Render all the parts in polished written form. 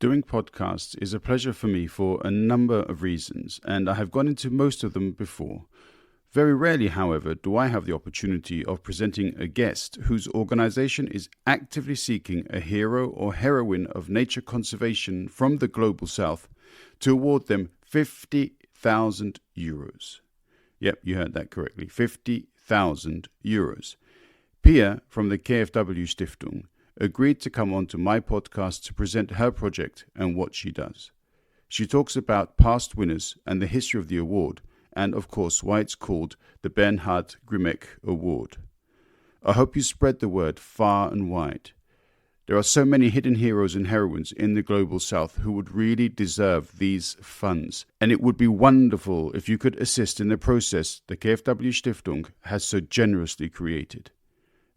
Doing podcasts is a pleasure for me for a number of reasons, and I have gone into most of them before. Very rarely, however, do I have the opportunity of presenting a guest whose organization is actively seeking a hero or heroine of nature conservation from the Global South to award them €50,000. Yep, you heard that correctly, €50,000. Pia from the KfW Stiftung agreed to come on to my podcast to present her project and what she does. She talks about past winners and the history of the award, and of course why it's called the Bernhard Grzimek Award. I hope you spread the word far and wide. There are so many hidden heroes and heroines in the Global South who would really deserve these funds, and it would be wonderful if you could assist in the process the KfW Stiftung has so generously created.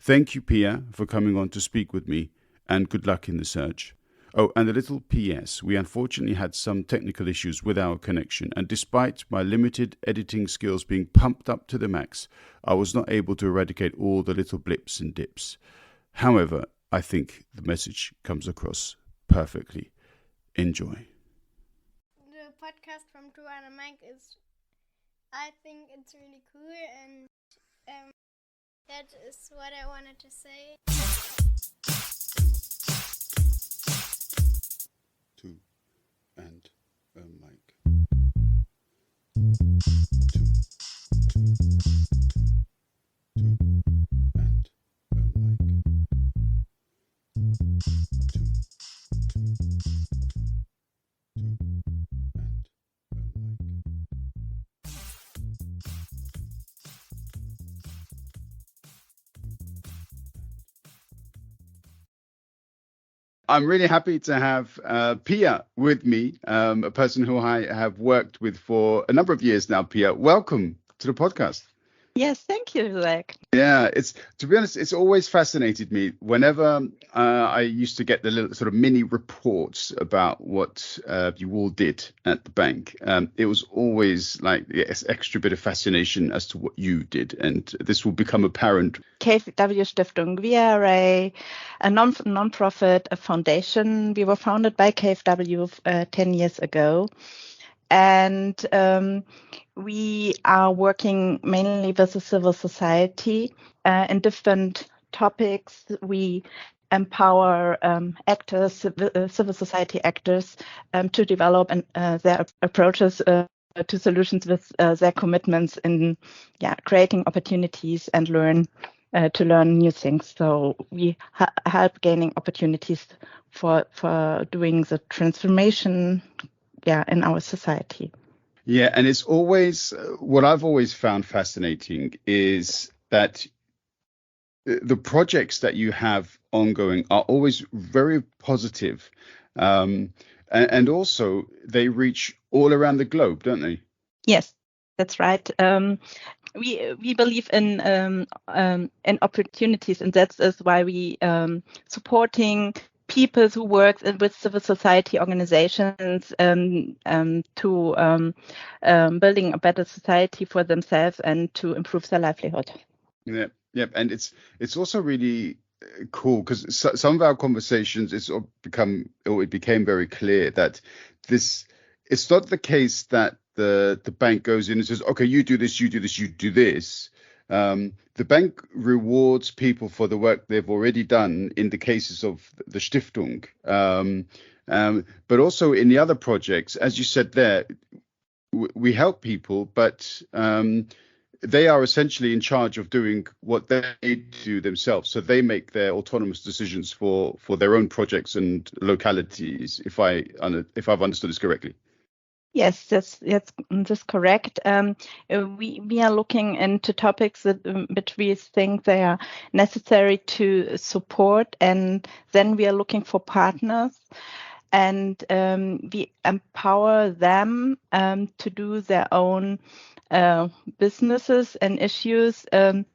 Thank you, Pia, for coming on to speak with me, and good luck in the search. Oh, and a little PS. We unfortunately had some technical issues with our connection, and despite my limited editing skills being pumped up to the max, I was not able to eradicate all the little blips and dips. However, I think the message comes across perfectly. Enjoy. The podcast from Drew and Mike I think it's really cool, and that is what I wanted to say. Two and a mic. I'm really happy to have Pia with me, a person who I have worked with for a number of years now. Pia, welcome to the podcast. Yes, thank you, Zach. Yeah, to be honest, it's always fascinated me whenever I used to get the little sort of mini reports about what you all did at the bank. It was always like this extra bit of fascination as to what you did, and this will become apparent. KfW Stiftung, we are a non-profit foundation. We were founded by KfW 10 years ago. And we are working mainly with the civil society in different topics. We empower actors, civil society actors, to develop their approaches to solutions with their commitments in creating opportunities and to learn new things. So we help gaining opportunities for doing the transformation in our society. Yeah, and it's always what I've always found fascinating is that the projects that you have ongoing are always very positive, and also they reach all around the globe, don't they? Yes, that's right. We believe in opportunities, and that is why we supporting people who work with civil society organizations to building a better society for themselves and to improve their livelihood. Yeah, and it's also really cool because some of our conversations it became very clear that it's not the case that the bank goes in and says, okay, you do this, you do this, you do this. The bank rewards people for the work they've already done in the cases of the Stiftung, but also in the other projects, as you said there, we help people, but they are essentially in charge of doing what they do themselves. So they make their autonomous decisions for their own projects and localities, if I've understood this correctly. Yes, that's correct. We are looking into topics which we think they are necessary to support, and then we are looking for partners, and we empower them to do their own businesses and issues, and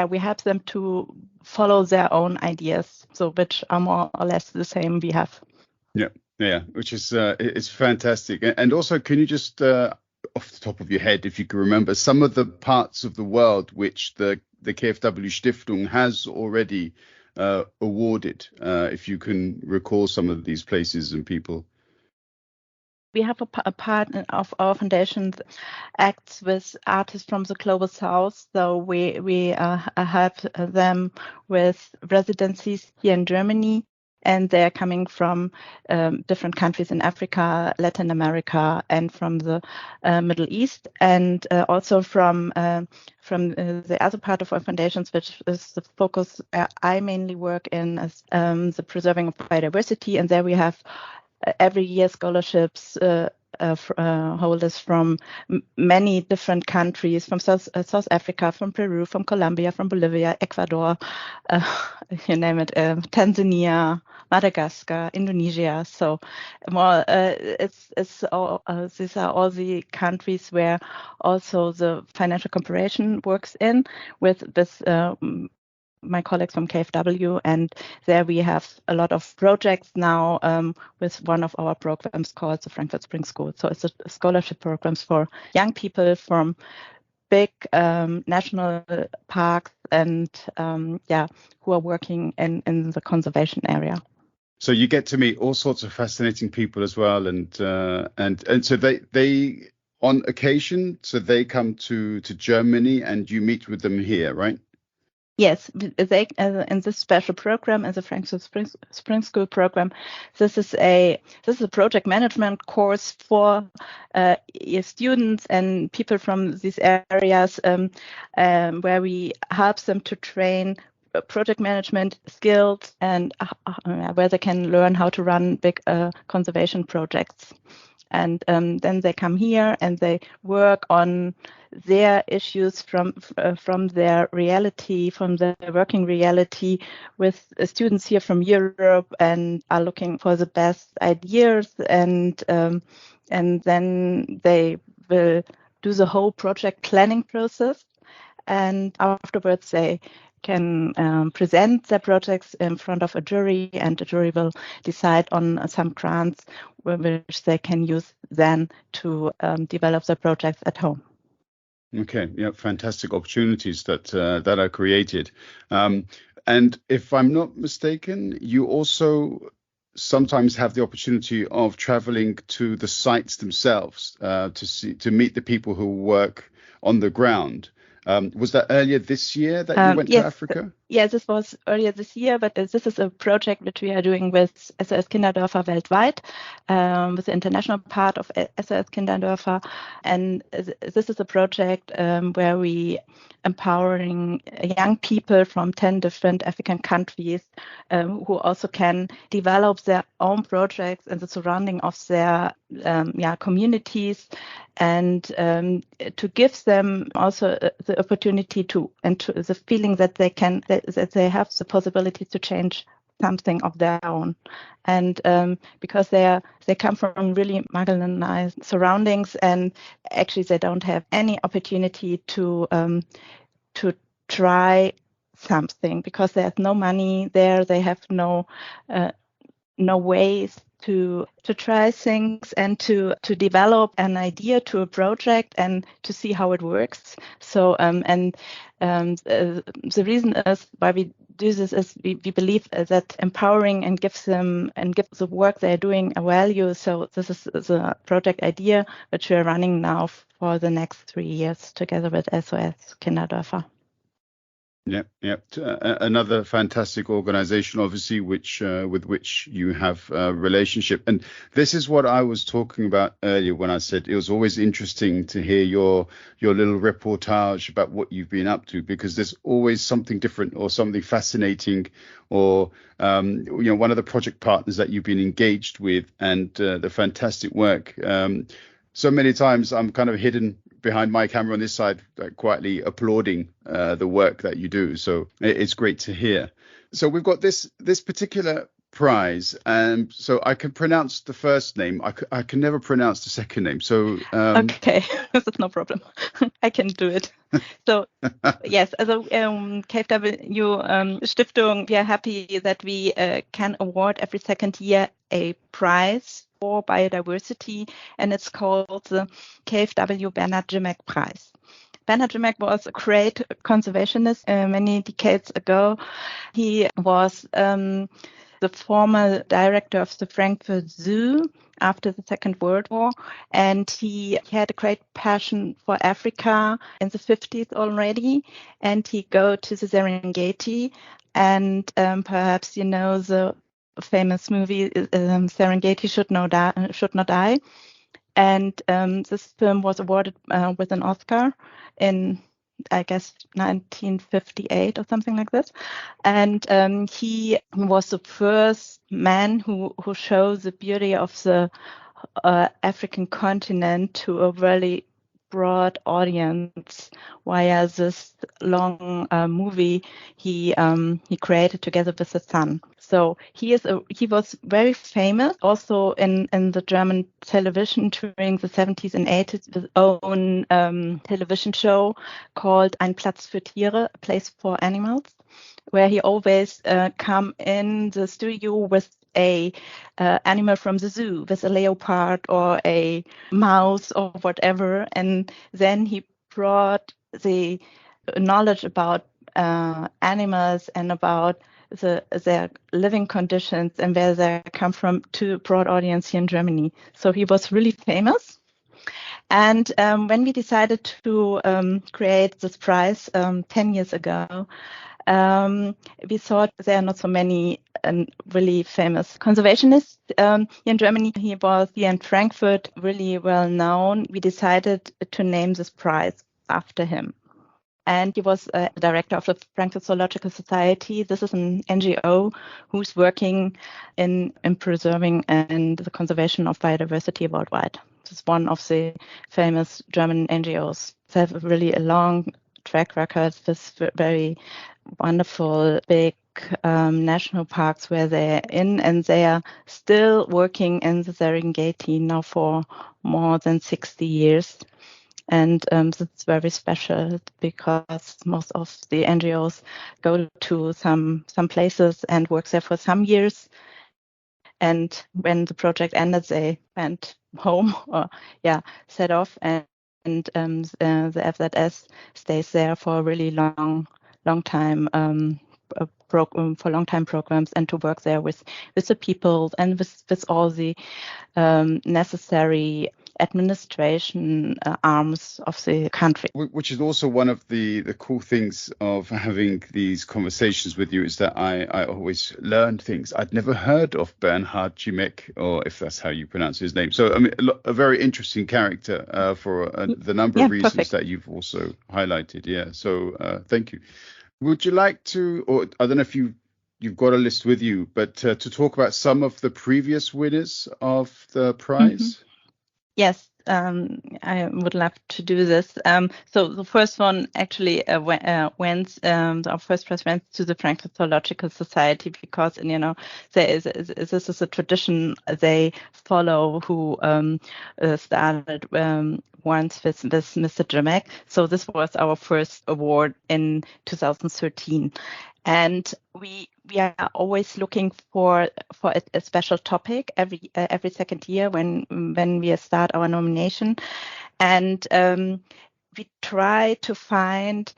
we help them to follow their own ideas, so which are more or less the same we have. Yeah, which is it's fantastic. And also, can you just off the top of your head, if you can remember some of the parts of the world which the KfW Stiftung has already awarded, if you can recall some of these places and people. We have a part of our foundation acts with artists from the global south. So we help them with residencies here in Germany, and they're coming from different countries in Africa, Latin America, and from the Middle East, and also from the other part of our foundations, which is the focus I mainly work in, as the preserving of biodiversity, and there we have every year scholarships holders from many different countries, from South Africa, from Peru, from Colombia, from Bolivia, Ecuador, you name it, Tanzania, Madagascar, Indonesia. So more, it's all, these are all the countries where also the financial cooperation works in with my colleagues from KfW, and there we have a lot of projects now with one of our programs called the Frankfurt Spring School. So it's a scholarship programs for young people from big national parks and who are working in the conservation area. So you get to meet all sorts of fascinating people as well, and so they on occasion, so they come to Germany and you meet with them here, right? Yes, they in this special program, as a Frankfurt Spring School program, this is a project management course for students and people from these areas, where we help them to train project management skills and where they can learn how to run big conservation projects. And then they come here and they work on their issues from their reality, from their working reality, with students here from Europe, and are looking for the best ideas. And then they will do the whole project planning process. And afterwards, they can present their projects in front of a jury, and the jury will decide on some grants which they can use then to develop their projects at home. Okay, yeah, fantastic opportunities that are created. And if I'm not mistaken, you also sometimes have the opportunity of traveling to the sites themselves to meet the people who work on the ground. Was that earlier this year that you went to Africa? Yes, this was earlier this year, but this is a project which we are doing with SOS Kinderdörfer weltweit, with the international part of SOS Kinderdörfer. And this is a project where we empowering young people from 10 different African countries who also can develop their own projects in the surrounding of their communities, and to give them also the opportunity to the feeling that they can that they have the possibility to change something of their own, and because they come from really marginalized surroundings, and actually they don't have any opportunity to try something because there's no money there, they have no ways to try things and to develop an idea to a project and to see how it works. So the reason is why we do this is we believe that empowering and gives the work they're doing a value. So this is the project idea which we're running now for the next 3 years together with SOS Kinderdörfer. Yeah. Another fantastic organization, obviously, with which you have a relationship. And this is what I was talking about earlier when I said it was always interesting to hear your little reportage about what you've been up to, because there's always something different or something fascinating, or one of the project partners that you've been engaged with, and the fantastic work. So many times I'm kind of hidden behind my camera on this side, quietly applauding the work that you do. So it's great to hear. So we've got this particular prize, and so I can pronounce the first name. I can never pronounce the second name. So okay, that's no problem. I can do it. So yes, as a KfW Stiftung, we are happy that we can award every second year a prize for biodiversity, and it's called the KfW Bernhard Grzimek Prize. Bernhard Grzimek was a great conservationist many decades ago. He was the former director of the Frankfurt Zoo after the Second World War, and he had a great passion for Africa in the 50s already, and he go to the Serengeti, and perhaps you know the famous movie Serengeti Should Not Die, and this film was awarded with an Oscar in, I guess, 1958 or something like this. And he was the first man who showed the beauty of the African continent to a really broad audience via this long movie he created together with his son. So he was very famous also in the German television during the 70s and 80s with his own television show called Ein Platz für Tiere, a place for animals, where he always come in the studio with a animal from the zoo, with a leopard or a mouse or whatever, and then he brought the knowledge about animals and about their living conditions and where they come from to a broad audience here in Germany. So he was really famous. And when we decided to create this prize 10 years ago, we thought there are not so many really famous conservationists here in Germany. He was here in Frankfurt, really well known. We decided to name this prize after him. And he was a director of the Frankfurt Zoological Society. This is an NGO who's working in preserving and the conservation of biodiversity worldwide. This is one of the famous German NGOs. They have really a long track record with very wonderful big national parks where they're in, and they are still working in the Serengeti now for more than 60 years. And it's very special because most of the NGOs go to some places and work there for some years. And when the project ended, they went home or set off, and the FZS stays there for a really long time for long time programs and to work there with the people and with all the necessary administration arms of the country. Which is also one of the cool things of having these conversations with you, is that I always learn things. I'd never heard of Bernhard Grzimek, or if that's how you pronounce his name. So I mean, a very interesting character for the number of reasons perfect. That you've also highlighted. Yeah. So thank you. Would you like to, or I don't know if you've got a list with you, but to talk about some of the previous winners of the prize? Mm-hmm. Yes, I would love to do this. So the first one actually went, our first prize went to the Frankfurt Zoological Society because, this is a tradition they follow, who started once with Mr. Grzimek. So this was our first award in 2013. And we are always looking for a special topic every second year when we start our nomination, and we try to find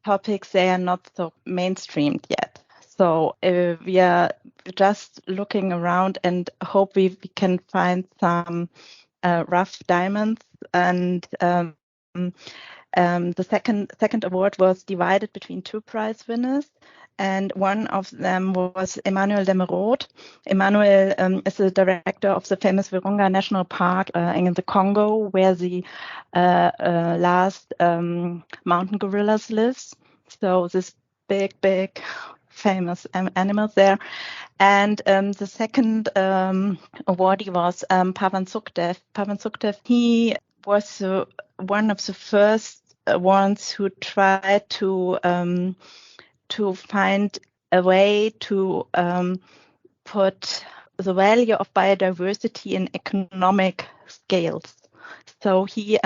topics that are not so mainstreamed yet. So we are just looking around and hope we can find some rough diamonds. And the second award was divided between two prize winners. And one of them was Emmanuel Demerode. Emmanuel is the director of the famous Virunga National Park in the Congo, where the last mountain gorillas lives. So this big, famous animals there. And the second awardee was Pavan Sukhdev. Pavan Sukhdev, he was one of the first ones who tried to find a way to put the value of biodiversity in economic scales. So he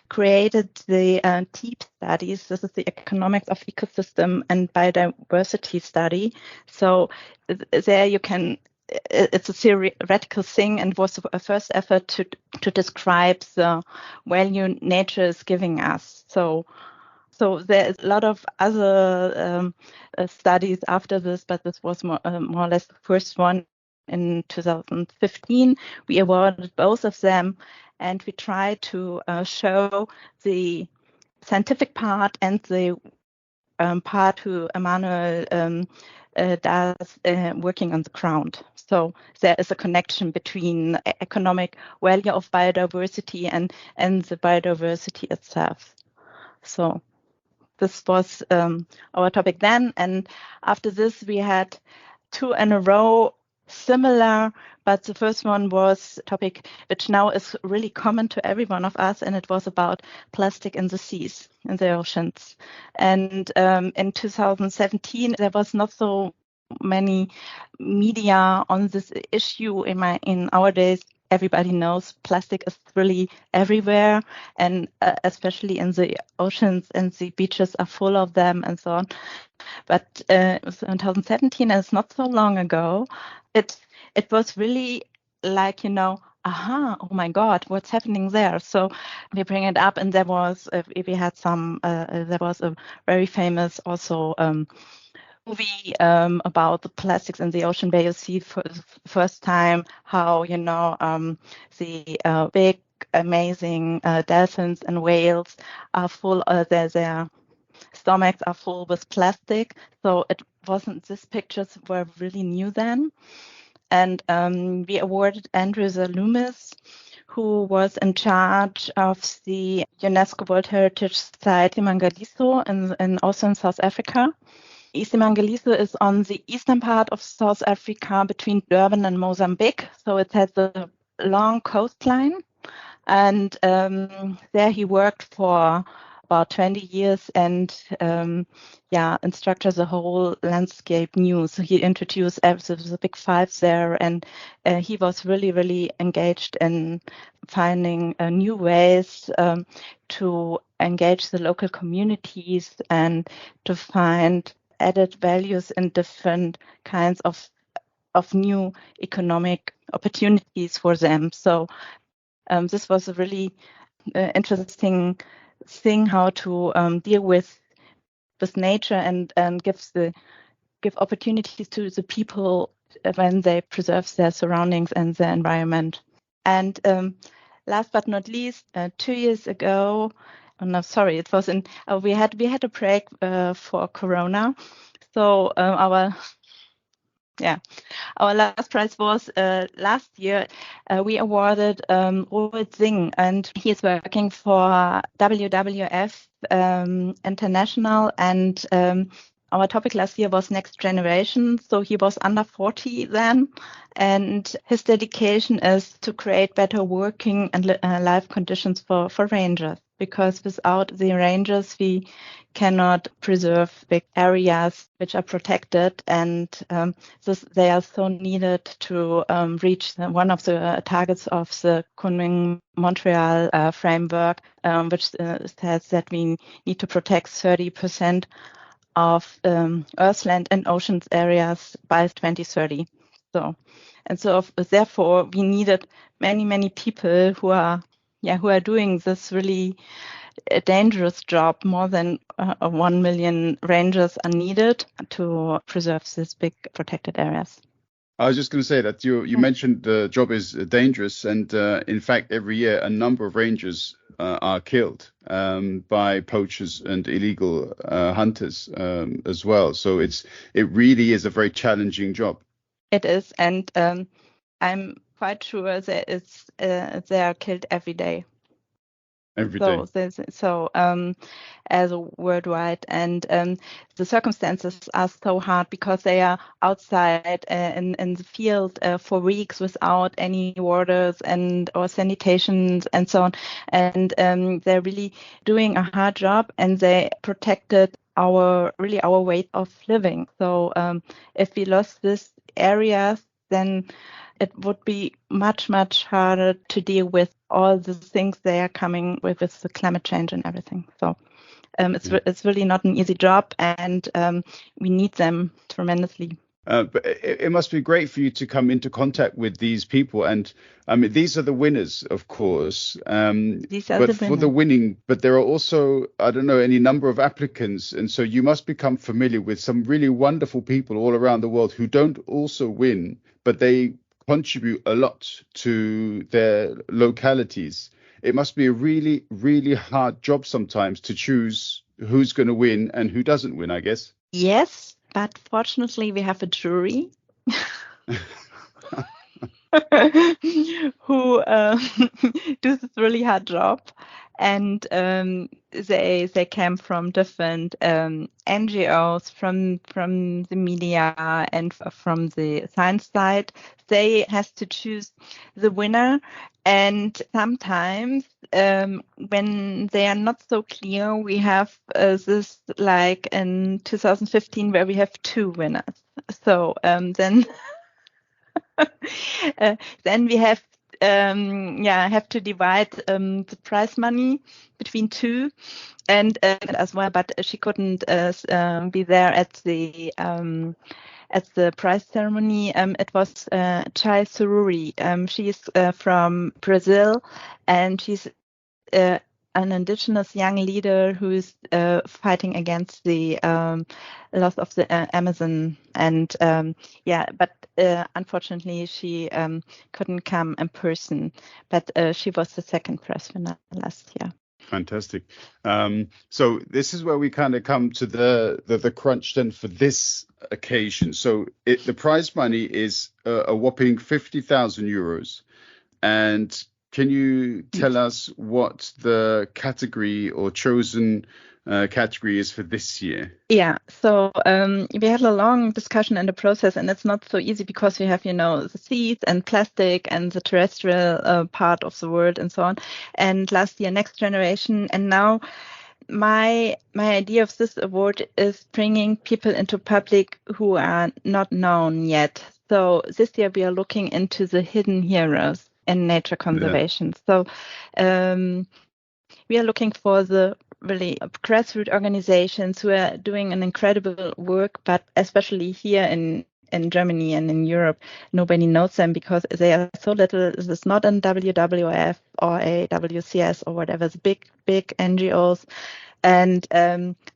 created the TEEP studies. This is the Economics of Ecosystem and Biodiversity Study. So there you can it's a theoretical thing, and was a first effort to describe the value nature is giving us. So there is a lot of other studies after this, but this was more or less the first one in 2015. We awarded both of them, and we tried to show the scientific part and the part who Emmanuel does working on the ground. So there is a connection between economic value of biodiversity and the biodiversity itself. So this was our topic then. And after this, we had 2 in a row similar, but the first one was a topic which now is really common to every one of us, and it was about plastic in the seas, in the oceans. And in 2017, there was not so many media on this issue. In our days, everybody knows plastic is really everywhere, and especially in the oceans, and the beaches are full of them and so on. But it was in 2017, and it's not so long ago. It was really like, aha, oh my God, what's happening there? So we bring it up, and there was a very famous also movie about the plastics in the ocean, where you see for the first time how the big amazing dolphins and whales are full. Their stomachs are full with plastic. So it wasn't. These pictures were really new then, and we awarded Andrew Loomis, who was in charge of the UNESCO World Heritage Site Imangaliso and also in South Africa. Imangaliso is on the eastern part of South Africa between Durban and Mozambique. So it has a long coastline. And there he worked for about 20 years and structured the whole landscape new. So he introduced the big five there, and he was really, really engaged in finding new ways to engage the local communities and to find added values in different kinds of new economic opportunities for them. So this was a really interesting thing, how to deal with nature and give opportunities to the people when they preserve their surroundings and their environment. And last but not least, 2 years ago, it was we had a break for Corona. So our last prize was last year. We awarded Robert Singh, and he's working for WWF International. And our topic last year was next generation. So he was under 40 then, and his dedication is to create better working and life conditions for rangers. Because without the rangers, we cannot preserve big areas which are protected, and they are so needed to reach one of the targets of the Kunming-Montreal framework, which says that we need to protect 30% of Earth's land and oceans areas by 2030. So therefore, we needed many people who are doing this really dangerous job. More than 1 million rangers are needed to preserve these big protected areas. I was just going to say that you mentioned the job is dangerous, and in fact, every year a number of rangers are killed by poachers and illegal hunters as well. So it really is a very challenging job. It is, and I'm quite sure that they are killed every day. Every day. So as a worldwide, and the circumstances are so hard because they are outside in the field for weeks without any waters or sanitations and so on, and they're really doing a hard job, and they protected our way of living. So if we lost this area, then it would be much harder to deal with all the things they are coming with the climate change and everything. So it's really not an easy job, and we need them tremendously. But it must be great for you to come into contact with these people. And I mean, these are the winners, of course. These are But the for the winners. winning, but there are also, I don't know, any number of applicants. And so you must become familiar with some really wonderful people all around the world who don't also win, but they contribute a lot to their localities. It must be a really, really hard job sometimes to choose who's going to win and who doesn't win, I guess. Yes, but fortunately we have a jury who do this really hard job, and they came from different NGOs, from the media, and from the science side. They has to choose the winner, and sometimes when they are not so clear, we have this like in 2015 where we have two winners. So then then we have have to divide the prize money between two, and as well. But she couldn't be there at the prize ceremony. It was Chai Sururi. She is from Brazil, and she's an indigenous young leader who is fighting against the loss of the Amazon. And but unfortunately, she couldn't come in person. But she was the second prize winner last year. Fantastic. So this is where we kind of come to the crunch then for this occasion. So the prize money is a whopping 50,000 euros. And can you tell us what the category or chosen category is for this year? Yeah, so we had a long discussion in the process, and it's not so easy because we have, the seeds and plastic and the terrestrial part of the world and so on. And last year, Next Generation, and now my idea of this award is bringing people into public who are not known yet. So this year we are looking into the hidden heroes in nature conservation. Yeah. So we are looking for the really grassroots organizations who are doing an incredible work, but especially here in Germany and in Europe, nobody knows them because they are so little. This is not in WWF or a WCS or whatever, the big NGOs, and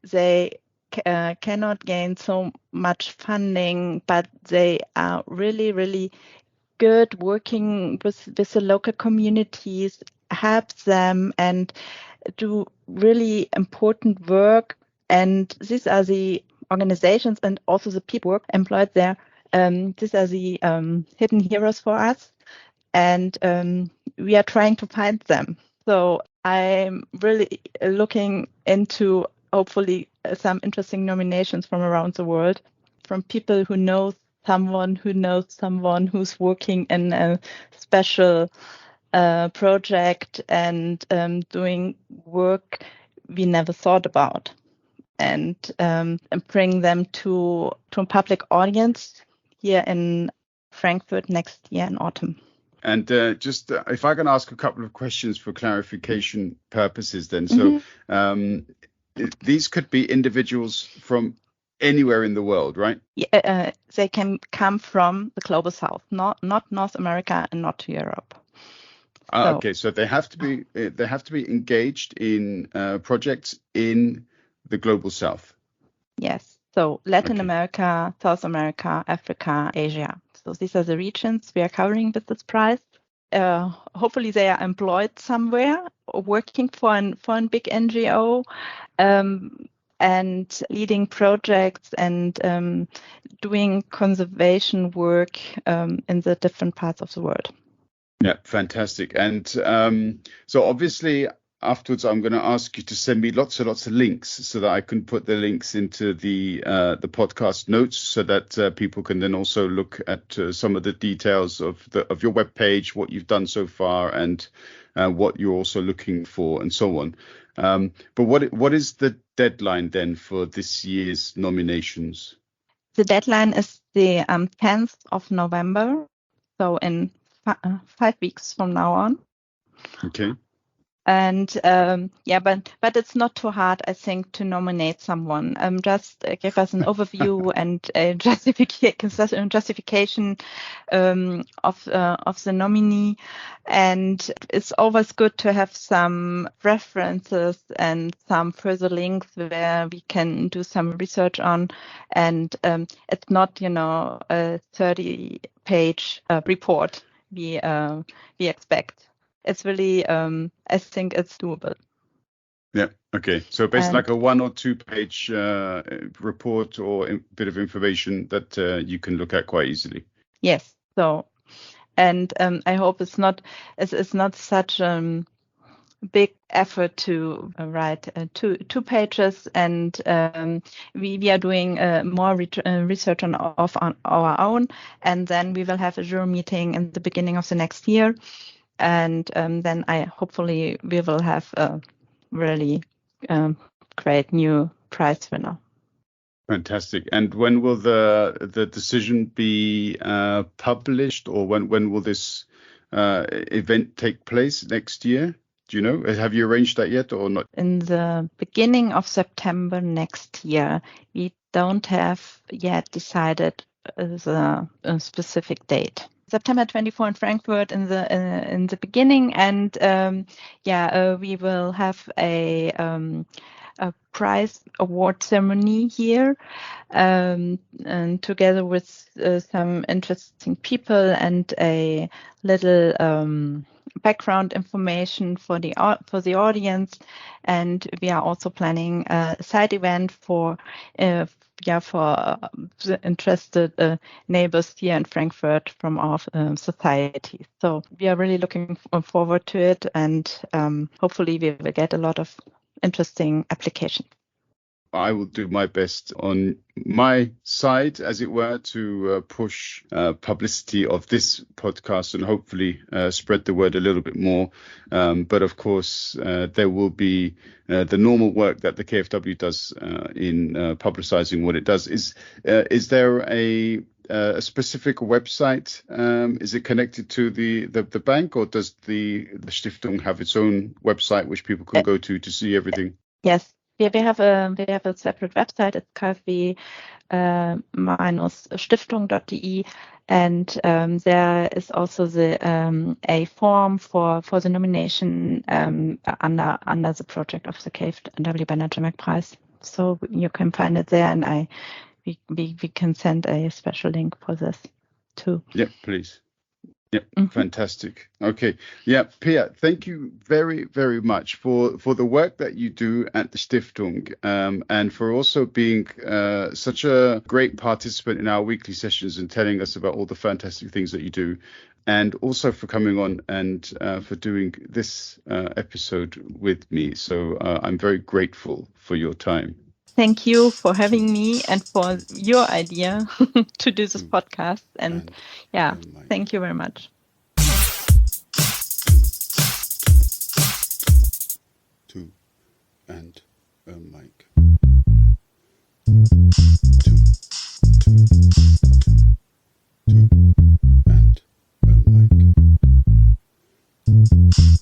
they cannot gain so much funding, but they are really, really good working with the local communities, help them and do really important work. And these are the organizations and also the people work employed there. These are the hidden heroes for us, and we are trying to find them. So I'm really looking into hopefully some interesting nominations from around the world, from people who know someone who's working in a special project and doing work we never thought about, and bring them to a public audience here in Frankfurt next year in autumn. And just if I can ask a couple of questions for clarification purposes then. So these could be individuals from anywhere in the world, right? Yeah, they can come from the global south, not North America and not Europe. Okay, so they have to be engaged in projects in the global south. Yes. So Latin America, South America, Africa, Asia. So these are the regions we are covering with this prize. Hopefully they are employed somewhere, working for a big NGO, and leading projects and doing conservation work in the different parts of the world. Yeah, fantastic. And so obviously afterwards, I'm going to ask you to send me lots and lots of links so that I can put the links into the podcast notes, so that people can then also look at some of the details of your webpage, what you've done so far, and what you're also looking for, and so on. But what is the deadline then for this year's nominations? The deadline is the 10th of November, so in 5 weeks from now on. Okay. And but it's not too hard, I think, to nominate someone. Just give us an overview and a justification of the nominee. And it's always good to have some references and some further links where we can do some research on. And it's not, a 30-page report we expect. It's really, I think it's doable. Yeah. Okay. So basically like a 1 or 2 page report or bit of information that you can look at quite easily. Yes. So, and I hope it's not such big effort to write two pages, and we are doing more research on our own, and then we will have a jury meeting in the beginning of the next year. And then hopefully we will have a really great new prize winner. Fantastic. And when will the decision be published, or when will this event take place next year? Do you know? Have you arranged that yet or not? In the beginning of September next year. We don't have yet decided the specific date. September 24 in Frankfurt in the beginning, and we will have a prize award ceremony here, and together with some interesting people and a little background information for the audience. And we are also planning a side event for the interested neighbors here in Frankfurt from our society. So we are really looking forward to it, and hopefully we will get a lot of interesting applications. I will do my best on my side, as it were, to push publicity of this podcast and hopefully spread the word a little bit more. But of course, there will be the normal work that the KfW does in publicizing what it does. Is there a specific website? Is it connected to the bank, or does the Stiftung have its own website which people can go to see everything? Yes. We have a separate website. It's KfW-Stiftung.de, and there is also a form for the nomination under the project of the KfW Bernhard Grzimek Prize. So you can find it there, and we can send a special link for this too. Yeah, please. Yeah, fantastic. Okay. Yeah, Pia, thank you very, very much for the work that you do at the Stiftung, and for also being such a great participant in our weekly sessions and telling us about all the fantastic things that you do, and also for coming on and for doing this episode with me. So I'm very grateful for your time. Thank you for having me and for your idea to do this podcast. And thank you very much. Two and a mic. Two and a mic.